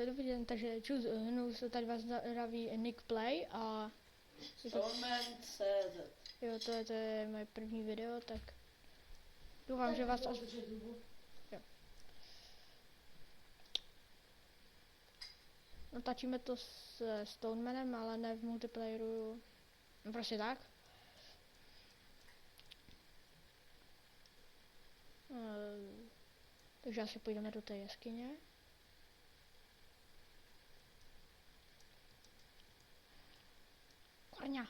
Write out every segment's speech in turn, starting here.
Dobrý den, takže se tady vás zdraví Nick Play a... Stoneman.cz. Jo, to je moje první video, tak... Doufám, že vás... Jo. Natáčíme to s Stonemanem, ale ne v multiplayeru. No prostě tak. Takže asi půjdeme do té jeskyně. Korňa.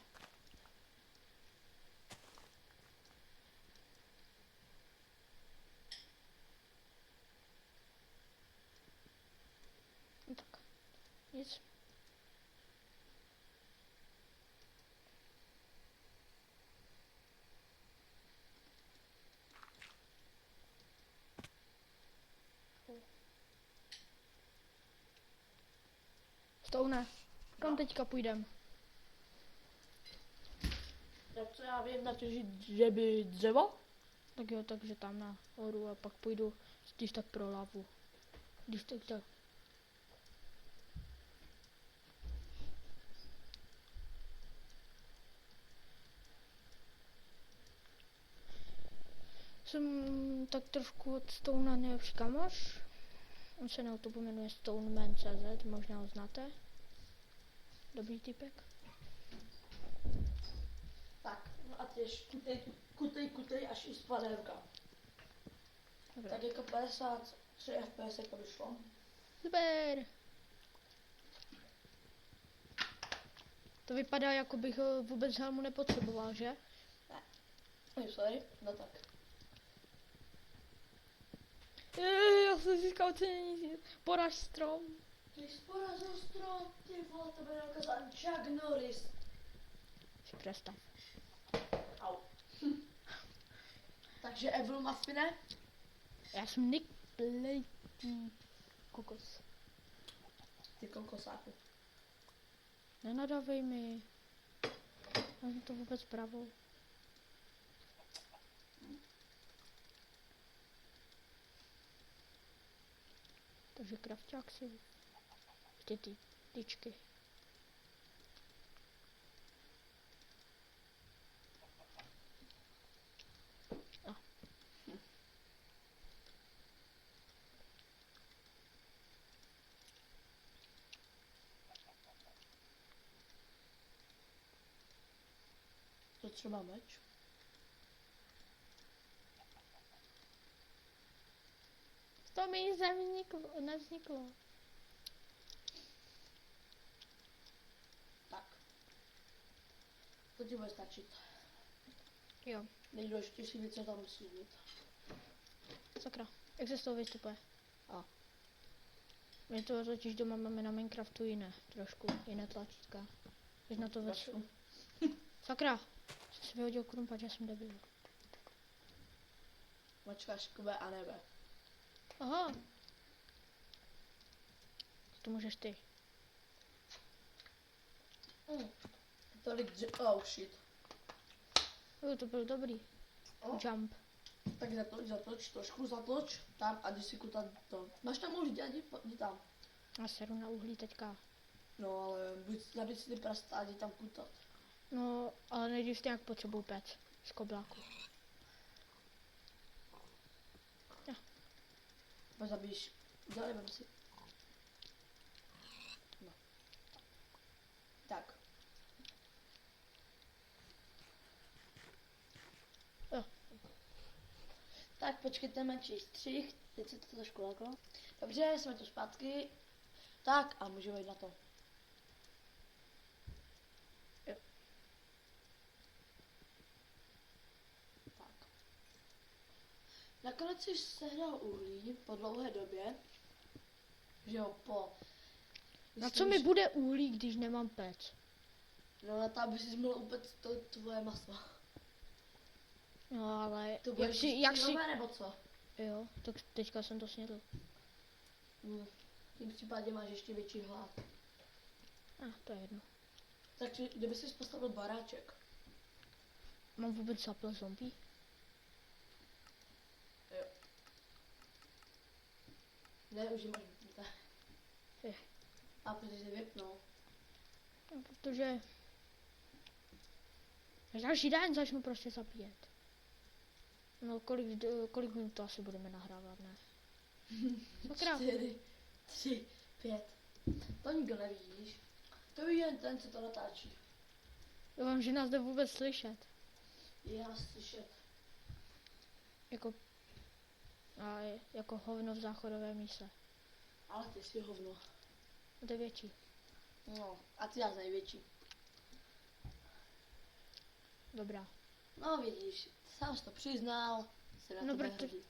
No tak, nic. Stone, kam teďka půjdem? Tak co já vím, natěžit žeby dřevo? Tak jo, takže tam na horu a pak půjdu když tak pro lavu. Když tak. Jsem tak trošku od Stonea nejlepší kamoš. On se na YouTube jmenuje Stoneman.cz, možná ho znáte. Dobrý typek. Tak, no a těž kutej, až i spadne ruka. Dobré. Tak jako 53 FPS jako vyšlo. Super! To vypadá, jako bych ho vůbec helmu nepotřeboval, že? Ne. Sorry, no tak. Já jsem získal ocenění. Poraž strom. Ty jsi porazil strom, ty vole, to bude nakazán Chuck Norris. Si představ. Au. Takže Evil Muffine? Já jsem Nick Play. Kokos. Ty kokosáku. Nenadávej mi. Já jsem to vůbec pravou. Takže krafťák si. Ty tyčky. A. To třeba meč? To mi nevzniklo. Tak. To ti bude stačit. Jo, Nejdůležitější věc je tam musí být. sakra. Jak se z toho vystupuje? A. My to totiž doma máme na Minecraftu jiné, trošku jiné tlačítka. Když na to Trošku. Sakra! Jsem si vyhodil krumpač, já jsem debil. Mačkáš kve a nebe. Aha! To můžeš ty. Tolik oh shit. Jo, to byl dobrý. Oh. Jump. Tak zatoč, trošku zatoč, tam a když si kutat to. Máš tam už jdi tam. Já seru na uhlí teďka. No ale buď si ty prsta a jdi tam kutat. No, ale nejdřív nějak potřebuji pec z kobláku. Pak zabíš, vem si. No. Tak. Jo. Tak počkejte, menší střih, teď se to trošku laglo. Dobře, jsme tu zpátky. Tak a můžeme jít na to. Jo. Tak. Nakonec jsi sehnal uhlí po dlouhé době. Že jo, Na co mi bude uhlí, když nemám pec? No na to, aby si mohl upect to tvoje maso. No ale, To bude jak si... nebo co? Jo, tak teďka jsem to snědl. V tím případě máš ještě větší hlad. To je jedno. Takže kdyby si postavil baráček. Mám vůbec zapl zombie? Jo. Ne, už máš. A protože vypnul. No, protože až další den začnu prostě zabíjet. No kolik minut to asi budeme nahrávat, ne? Sakra. 4, 3, 5. To nikdo neví, víš? To ví jen ten, co to natáčí. Doufám, že nás jde vůbec slyšet. Je nás slyšet. Jako hovno v záchodové míse. Ale ty jsi hovno. No to je větší. No, a ty já největší. Dobrá. No vidíš, sám jsi to přiznal, se na No, tebe protože- hrdí.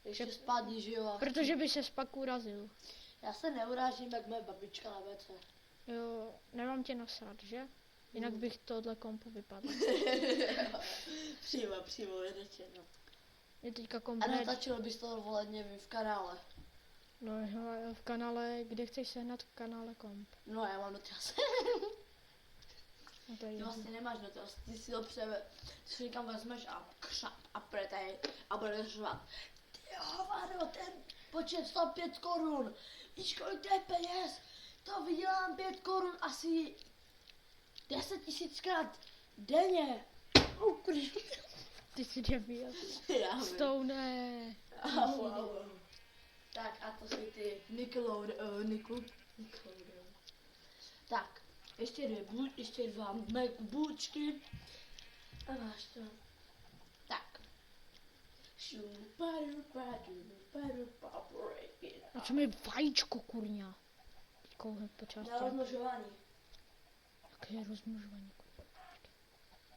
Ještě spadni, že jo? a- Protože by se pak urazil. Já se neurážím, jak moje babička na vece. Jo, nemám tě nasrat, že? Jinak bych tohle kompu vypadl. přímo vyřečeno. Je teďka A komplet. natačilo bys to voleně v kanále. No, v kanále, kde chceš sehnat v kanále komp? No já mám dotaz. No to je Ty jedno. vlastně nemáš dotaz, ty si ho ty si někam vezmeš a křap a pretej a budeš řvat. Ty hovado, ten počet 105 korun. Víš kolik to je peněz? To vydělám 5 korun asi 10 000krát denně. Ukrý. Ty jsi debil. Já vím. Stone. Au. Tak a to jsou ty Nickelodeon. Tak, ještě dva MacBookčky. A máš to. Tak. A co mi vajíčko, kurňa? Kouhle po části. Na rozmnožování. Jaké rozmnožování, kurňa.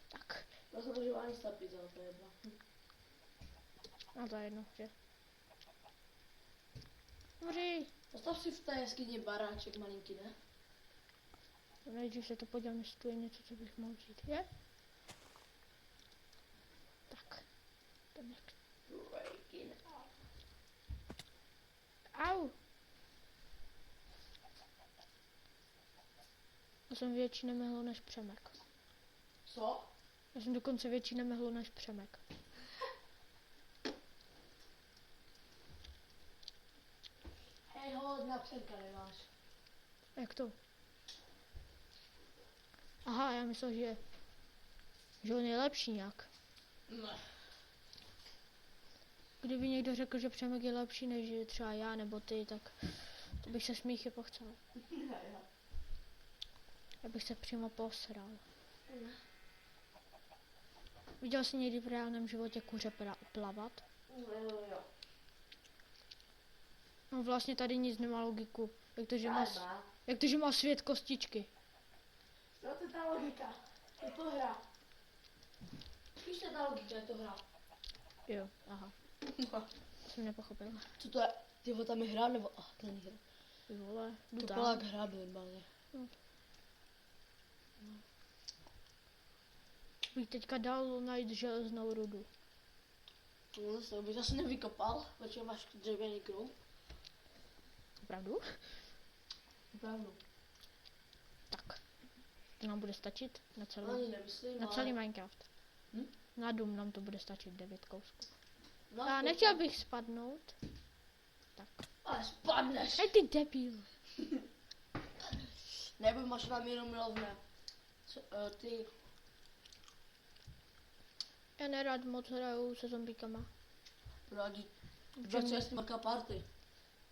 Tak. Rozmnožování slepice, to je jedno. No to je jedno, že? Dobrý. Postav si v té jeskyni baráček malinký, ne? Nejdřív se to podívám, jestli tu je něco, co bych mohl vzít. Je? Tak. Ten je... Breaking up. Au! Já jsem větší nemehlo než Přemek. Co? Já jsem dokonce větší nemehlo než Přemek. Hej, hold, na Přemka nemáš. Jak to? Aha, já myslel, že on je lepší nějak. Ne. Kdyby někdo řekl, že Přemek je lepší než třeba já nebo ty, tak to bych se smíchy pochcel. Já bych se přímo posral. Viděl jsi někdy v reálném životě kuře plavat? Jo. No vlastně tady nic nemá logiku. Má. Jak to, že má svět kostičky? No to je ta logika. Je to hra. Víš, to je ta logika, je to hra. Jo, aha, jsem nepochopil. Co to je? Ty vole, tam je hra nebo? To není hra. Ty vole, jdu To tam. byla jak hra normálně. Bych teďka dal najít železnou rudu. No to bych zase nevykopal, protože máš dřevěný kruh. Opravdu? Opravdu. Tak. To nám bude stačit na celý, Ani nemyslím, na ale- celý Minecraft. Hm? Na dům nám to bude stačit 9 kousků. No, A nechtěl bych spadnout. Tak. Ale spadneš. Hej ty debil. Nebo máš tam jenom rovné. Ty. Já nerad moc hraju se zombíkama. Radí. Že- Pracuje s Maka Party.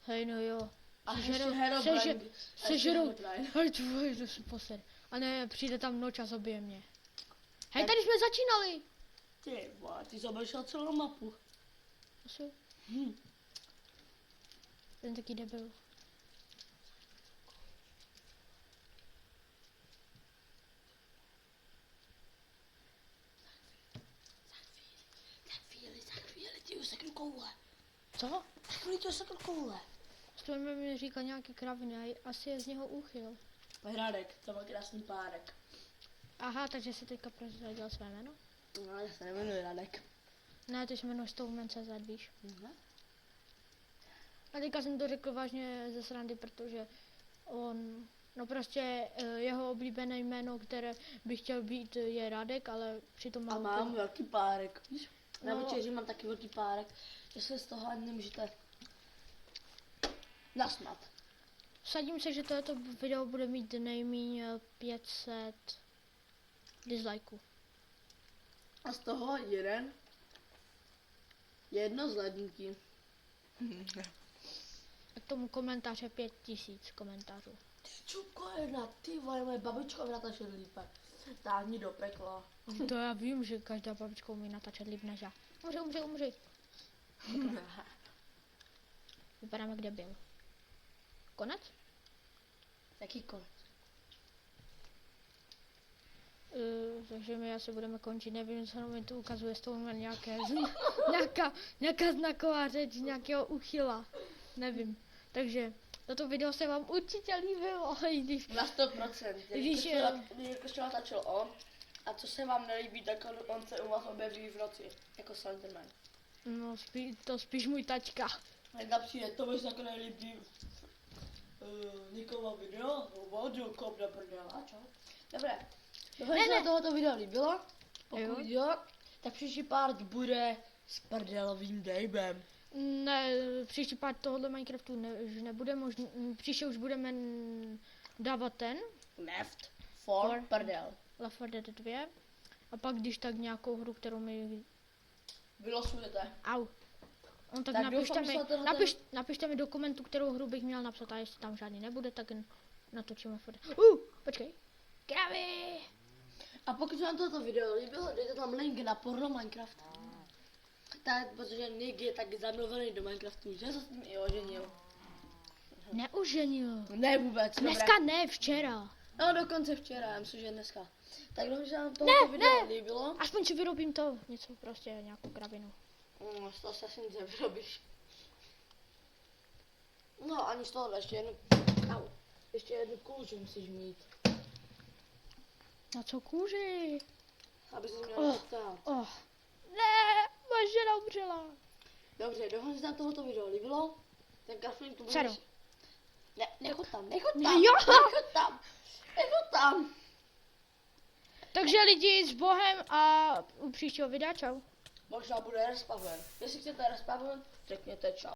Hej no jo. A Sežerou- ještě Herobrine. sežerou- Hej tvoj, to se poser. A ne, přijde tam noč a zabije mě. Hej, Tak- tady jsme začínali. Ty vole, ty jsi obešel celou mapu. Asi, Hm. ten taky debil. Za chvíli, ty useknu koule. Co? Za chvíli ti useknu koule. Stůl mi říkal nějaký kraviny a asi je z něho úchyl. Hradek, to byl krásný párek. Aha, takže si teďka prozradil své jméno? No, já se nemenuji Radek. Ne, ty se jmenuješ Stoneman.cz, víš? Mhm. A teďka jsem to řekl vážně ze srandy, protože on, no prostě jeho oblíbené jméno, které by chtěl být, je Radek, ale přitom A mám velký párek. Víš? Na No. večeři mám taky velký párek. Jestli z toho ani nemůžete. Nasnad. Vsadím se, že tohoto video bude mít nejméně 500 dislikeů. A z toho jedno zhlédnutí. A k tomu komentáře 5000 komentářů. Ty čupko jedna, ty vole, moje babička natáčet lípe. Táhni do pekla. To já vím, že každá babička umí natáčet líp než já. Umři. Vypadám jak debil. Konec? Jaký konec? Takže my asi budeme končit, nevím, co mi tu ukazuje, z toho má nějaká znaková řeč, nějakého uchyla, nevím. Takže toto video se vám určitě líbilo, i když... Na 100%. Když, Když to natáčel on, a co se vám nelíbí, tak on se u vás objeví v noci, jako Slenderman. No, spíš můj tačka. Jak přijde, to mi se jako nelíbí. Nikomu video, vodu, kop na prdela, čo? Dobré. Doufám, že se vám tohoto video líbilo. Pokud jo, tak příští part bude s prdelovým Dejbem. Ne, příští part tohohle Minecraftu už nebude možný, příště už budeme dávat ten, Left for prdel. Left 4 Dead 2, a pak když tak nějakou hru, kterou mi... Vylosujete. Au. No tak, Tak napište, doufám, že mi, se na napište mi do komentu, kterou hru bych měl napsat, a jestli tam žádný nebude, tak natočíme furt. Počkej. Kravy! A pokud se vám toto video líbilo, dejte tam link na porno Minecraft. Tak, protože Nick je tak zamilovaný do Minecraftu, že se s ním i oženil. Neuženil. Ne vůbec, Dneska ne, včera. No dokonce včera, já myslím, že dneska. Tak doufám, že se vám tohoto video líbilo. Aspoň si vyrobím to, něco prostě, nějakou kravinu. No, z toho se asi nic nevyrobíš. No, ani z toho ještě jednu kůži musíš mít. Na co kůži? Aby si měl ptát. Ne, moje žena umřela. Dobře, doufám, že se vám tohoto video líbilo. Ten Garfield tu Dcero. Ne, nechod tam. Jo. Nechod tam. Takže lidi, s Bohem a u příštího videa, čau. Možná bude respawn. Jestli chcete respawn, řekněte čau.